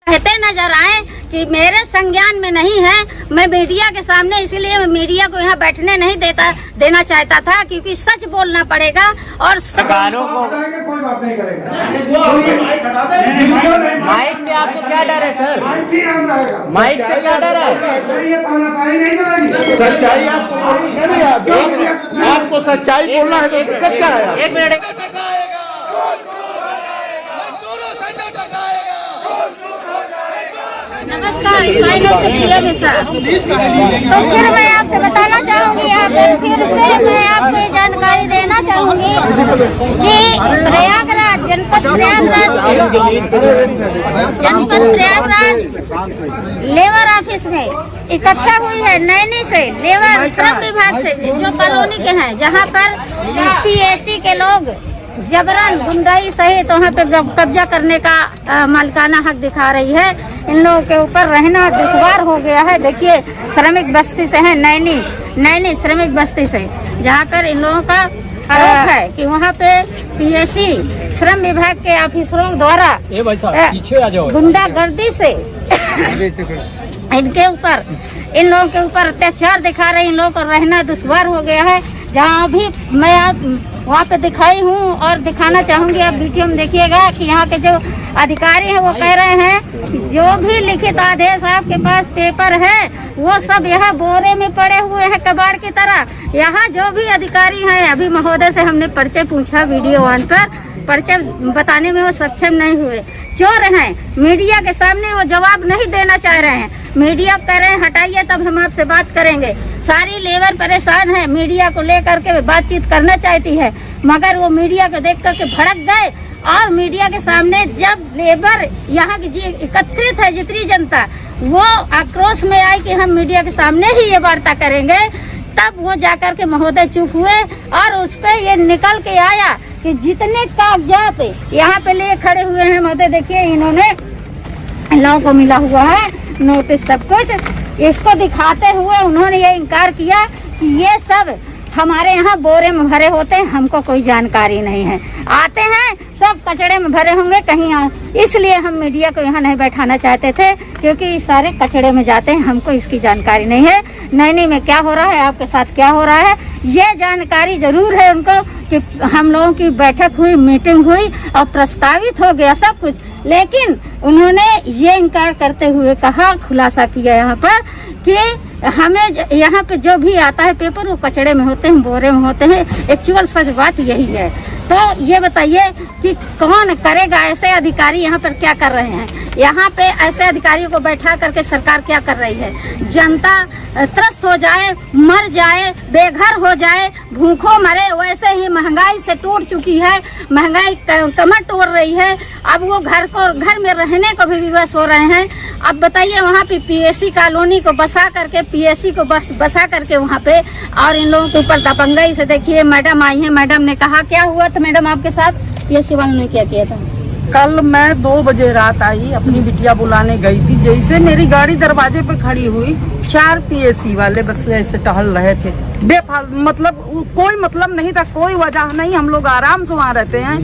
कहते नजर आए कि मेरे संज्ञान में नहीं है। मैं मीडिया के सामने इसलिए मीडिया को यहाँ बैठने नहीं देना चाहता था, क्योंकि सच बोलना पड़ेगा और गानों को कोई बात नहीं करेगा। माइक से आपको क्या डर है सर? माइक से क्या डर है? सच्चाई आपको सच्चाई बोलना है तो दिक्कत क्या है? एक मिनट। नमस्कार, से प्रिय मिश्रा। तो फिर मैं आपसे बताना चाहूँगी, यहाँ पर फिर से मैं आपको ये जानकारी देना चाहूँगी कि प्रयागराज जनपद प्रयागराज लेबर ऑफिस में इकट्ठा हुई है नैनी से लेबर श्रम विभाग से जो कॉलोनी के हैं, जहाँ पर पीएसी के लोग जबरन गुंडाई सहित वहाँ पे कब्जा करने का मालिकाना हक दिखा रही है। इन लोगों के ऊपर रहना दुश्वार हो गया है। देखिए, श्रमिक बस्ती से है नैनी श्रमिक बस्ती से, जहाँ पर इन लोगों का आरोप है कि वहाँ पे पीएसी श्रम विभाग के ऑफिसरों द्वारा गुंडागर्दी से इनके ऊपर इन लोगों के ऊपर अत्याचार दिखा रहे। इन लोगों को रहना दुश्वार हो गया है। जहाँ भी मैं वहाँ पे दिखाई हूँ और दिखाना चाहूँगी, आप वीडियो में देखिएगा कि यहाँ के जो अधिकारी हैं वो कह रहे हैं जो भी लिखित आदेश आपके पास पेपर है वो सब यहाँ बोरे में पड़े हुए हैं कबाड़ की तरह। यहाँ जो भी अधिकारी हैं, अभी महोदय से हमने परिचय पूछा वीडियो ऑन पर, परिचय बताने में वो सक्षम नहीं हुए। चोर हैं, मीडिया के सामने वो जवाब नहीं देना चाह रहे हैं। मीडिया कह रहे हैं हटाइए तब हम आपसे बात करेंगे। सारी लेबर परेशान है, मीडिया को लेकर के बातचीत करना चाहती है, मगर वो मीडिया को देख करके भड़क गए। और मीडिया के सामने जब लेबर यहाँ की एकत्रित है जितनी जनता, वो आक्रोश में आई कि हम मीडिया के सामने ही ये वार्ता करेंगे, तब वो जाकर के महोदय चुप हुए और उस पे ये निकल के आया कि जितने कागजात यहाँ पे ले खड़े हुए हैं महोदय, देखिए इन्होंने लोगों को मिला हुआ है नोटिस सब कुछ, इसको दिखाते हुए उन्होंने ये इनकार किया कि ये सब हमारे यहाँ बोरे में भरे होते हैं, हमको कोई जानकारी नहीं है। आते हैं सब कचड़े में भरे होंगे कहीं, इसलिए हम मीडिया को यहाँ नहीं बैठाना चाहते थे, क्योंकि सारे कचड़े में जाते हैं, हमको इसकी जानकारी नहीं है। नैनी में क्या हो रहा है, आपके साथ क्या हो रहा है, ये जानकारी जरूर है उनको कि हम लोगों की बैठक हुई, मीटिंग हुई और प्रस्तावित हो गया सब कुछ, लेकिन उन्होंने ये इनकार करते हुए कहा, खुलासा किया यहाँ पर कि हमें यहाँ पे जो भी आता है पेपर वो कचड़े में होते हैं, बोरे में होते हैं। एक्चुअल सच बात यही है। तो ये बताइए कि कौन करेगा? ऐसे अधिकारी यहाँ पर क्या कर रहे हैं? यहाँ पे ऐसे अधिकारियों को बैठा करके सरकार क्या कर रही है? जनता त्रस्त हो जाए, मर जाए, बेघर हो जाए, भूखों मरे। वैसे ही महंगाई से टूट चुकी है, महंगाई कमर तोड़ रही है। अब वो घर में रहने को भी विवश हो रहे हैं। अब बताइए, वहाँ पे पीएसी कॉलोनी को बसा करके, पीएसी को बसा करके वहाँ पे, और इन लोगों के ऊपर दबंगई से देखिए मैडम आई है। मैडम ने कहा, क्या हुआ था मैडम आपके साथ? पीएसी वालों ने क्या किया था? कल मैं 2 बजे रात आई, अपनी बिटिया बुलाने गई थी। जैसे मेरी गाड़ी दरवाजे पर खड़ी हुई, 4 पीएसी वाले बस ऐसे टहल रहे थे मतलब कोई मतलब नहीं था, कोई वजह नहीं। हम लोग आराम से वहाँ रहते हैं,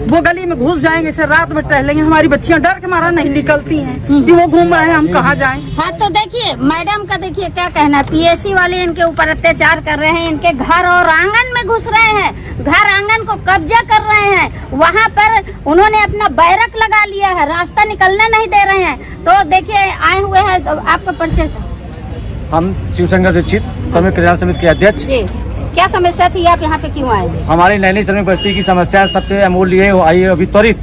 वो गली में घुस जाएंगे, इसे रात में टहलेंगे। हमारी बच्चियाँ डर के मारा नहीं निकलती हैं कि वो घूम रहे हैं, हम कहाँ जाएं। हाँ, तो देखिए मैडम का देखिए क्या कहना है। पीएसी वाले इनके ऊपर अत्याचार कर रहे हैं, इनके घर और आंगन में घुस रहे हैं, घर आंगन को कब्जा कर रहे हैं। वहाँ पर उन्होंने अपना बैरक लगा लिया है, रास्ता निकलने नहीं दे रहे हैं। तो देखिए आए हुए हैं, तो आपका परिचय से। हम शिव शंकर दीक्षित श्रमिक कल्याण समिति के अध्यक्ष। जी, क्या समस्या थी? आप यहाँ पे क्यों आए? हमारी नैनी श्रमिक बस्ती की समस्या सबसे अमूल्य है, आई अभी त्वरित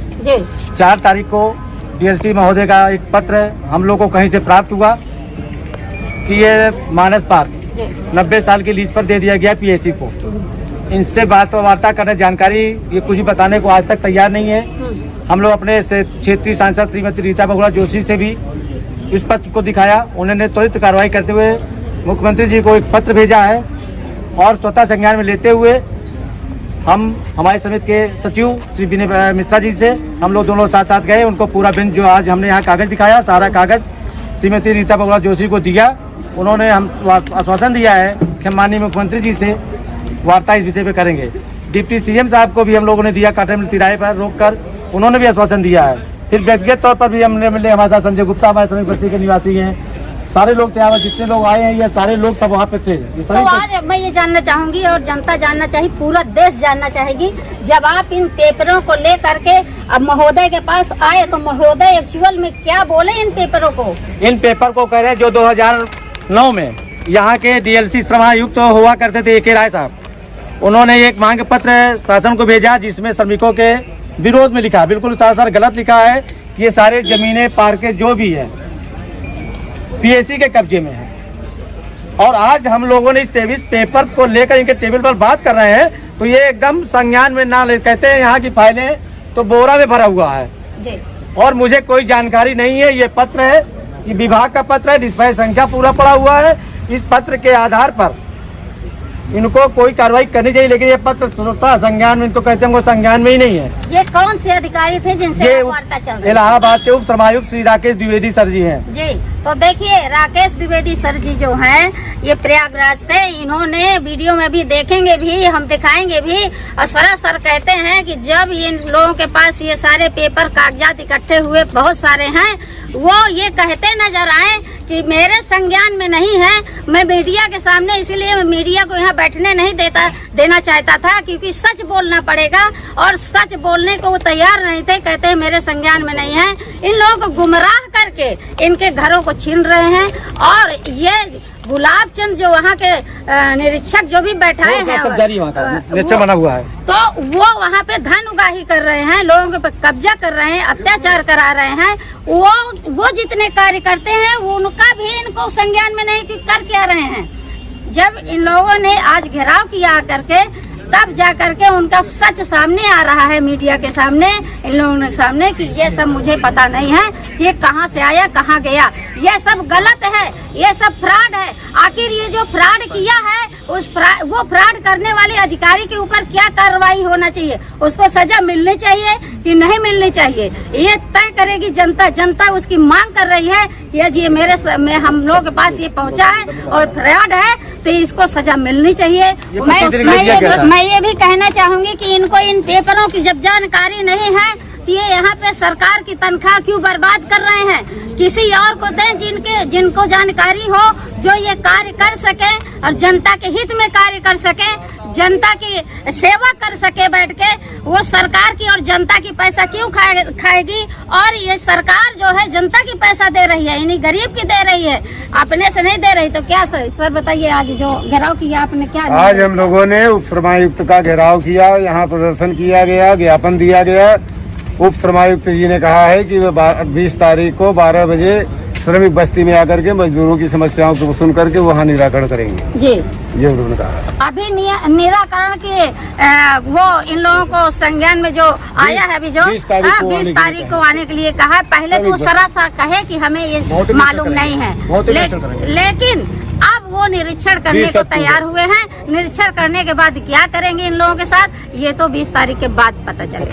4 तारीख को डीएलसी महोदय का एक पत्र हम लोग को कहीं से प्राप्त हुआ कि ये मानस पार्क 90 साल की लीज पर दे दिया गया पीएसी को। इनसे वार्ता करने, जानकारी ये कुछ भी बताने को आज तक तैयार नहीं है। हम लोग अपने क्षेत्रीय सांसद श्रीमती रीता बहुगुणा जोशी से भी इस पत्र को दिखाया। उन्होंने त्वरित कार्रवाई करते हुए मुख्यमंत्री जी को एक पत्र भेजा है, और स्वतः संज्ञान में लेते हुए हम हमारे समिति के सचिव श्री विनय मिश्रा जी से हम लोग दोनों साथ साथ गए। उनको पूरा बेंच जो आज हमने यहाँ कागज दिखाया, सारा कागज श्रीमती रीता बहुगुणा जोशी को दिया। उन्होंने हम आश्वासन दिया है कि हम माननीय मुख्यमंत्री जी से वार्ता इस विषय पर करेंगे। डिप्टी सीएम साहब को भी हम लोगों ने दिया, कांटे में तिराहे पर रोक कर, उन्होंने भी आश्वासन दिया है फिर व्यक्तिगत तौर पर भी हमने मिले, हमारे साथ संजय गुप्ता हमारे श्रमिक बस्ती के निवासी हैं, सारे लोग थे, जितने लोग आए हैं ये सारे लोग सब वहाँ पे थे। तो आज मैं ये जानना चाहूंगी और जनता जानना चाहिए, पूरा देश जानना चाहेगी, जब आप इन पेपरों को लेकर के अब महोदय के पास आए तो महोदय एक्चुअल में क्या बोले इन पेपरों को? इन पेपर को कह रहे हैं जो 2009 में यहाँ के डीएलसी श्रम आयुक्त हुआ करते थे AK राय साहब, उन्होंने एक मांग पत्र शासन को भेजा जिसमें श्रमिकों के विरोध में लिखा, बिल्कुल सर गलत लिखा है कि ये सारे जमीनें पार्कें जो भी है PSC के कब्जे में है। और आज हम लोगों ने इस 23 पेपर को लेकर इनके टेबल पर बात कर रहे हैं तो ये एकदम संज्ञान में ना ले, कहते हैं यहाँ की फाइलें तो बोरा में भरा हुआ है जी। और मुझे कोई जानकारी नहीं है। ये पत्र है, ये विभाग का पत्र है, डिस्पैच संख्या पूरा पड़ा हुआ है। इस पत्र के आधार पर इनको कोई कार्रवाई करनी चाहिए, लेकिन ये पत्र स्वतः संज्ञान में, इनको कहते हैं वो संज्ञान में ही नहीं है। ये कौन से अधिकारी थे जिनसे वार्ता चल रही है? इलाहाबाद के उप श्रमायुक्त श्री राकेश द्विवेदी सर जी हैं जी। तो देखिए राकेश द्विवेदी सर जी जो हैं ये प्रयागराज से, इन्होंने वीडियो में भी देखेंगे भी, हम दिखाएंगे भी, और सरासर कहते हैं कि जब इन लोगों के पास ये सारे पेपर कागजात इकट्ठे हुए बहुत सारे हैं, वो ये कहते नजर आए कि मेरे संज्ञान में नहीं है। मैं मीडिया के सामने इसलिए मीडिया को यहाँ बैठने नहीं देना चाहता था क्योंकि सच बोलना पड़ेगा, और सच बोलने को वो तैयार नहीं थे। कहते हैं मेरे संज्ञान में नहीं है। इन लोगों को गुमराह करके इनके घरों को छीन रहे हैं। और ये गुलाब चंद जो वहाँ के निरीक्षक जो भी बैठाए हैं बना हुआ है, तो वो वहाँ पे धन उगाही कर रहे हैं, लोगों के पे कब्जा कर रहे हैं, अत्याचार करा रहे हैं। वो जितने कार्य करते हैं उनका भी इनको संज्ञान में नहीं कि कर क्या रहे हैं। जब इन लोगों ने आज घेराव किया करके, तब जा करके उनका सच सामने आ रहा है मीडिया के सामने, इन लोगों के सामने कि ये सब मुझे पता नहीं है, ये कहाँ से आया कहाँ गया, ये सब गलत है, ये सब फ्रॉड है। आखिर ये जो फ्रॉड किया है वो फ्रॉड करने वाले अधिकारी के ऊपर क्या कार्रवाई होना चाहिए, उसको सजा मिलनी चाहिए कि नहीं मिलनी चाहिए, ये तय करेगी जनता। जनता उसकी मांग कर रही है कि ये में हम लोगों के पास ये पहुंचा है और फ्रॉड है तो इसको सजा मिलनी चाहिए। मैं ये भी कहना चाहूंगी कि इनको इन पेपरों की जब जानकारी नहीं है तो ये यहाँ पे सरकार की तनख्वाह क्यों बर्बाद कर रहे हैं? किसी और को दें जिनको जानकारी हो, जो ये कार्य कर सके और जनता के हित में कार्य कर सके, जनता की सेवा कर सके बैठ के। वो सरकार की और जनता की पैसा क्यों खाएगी? और ये सरकार जो है जनता की पैसा दे रही है, यानी गरीब की दे रही है, अपने से नहीं दे रही। तो क्या सर बताइए, आज जो घेराव किया आपने क्या? आज हम लोगों ने उप श्रमायुक्त का घेराव किया, यहाँ प्रदर्शन किया गया, ज्ञापन दिया गया। उप श्रमायुक्त जी ने कहा है कि वे 20 तारीख को 12 बजे श्रमिक बस्ती में आकर के मजदूरों की समस्याओं को सुन करके वहाँ निराकरण करेंगे जी, ये उन्होंने कहा। अभी निराकरण के वो इन लोगों को संज्ञान में जो आया है अभी जो 20 तारीख को आने के लिए कहा। पहले तो सरासर कहे कि हमें ये मालूम नहीं है, लेकिन अब वो निरीक्षण करने को तैयार हुए हैं। निरीक्षण करने के बाद क्या करेंगे इन लोगों के साथ, ये तो 20 तारीख के बाद पता चलेगा।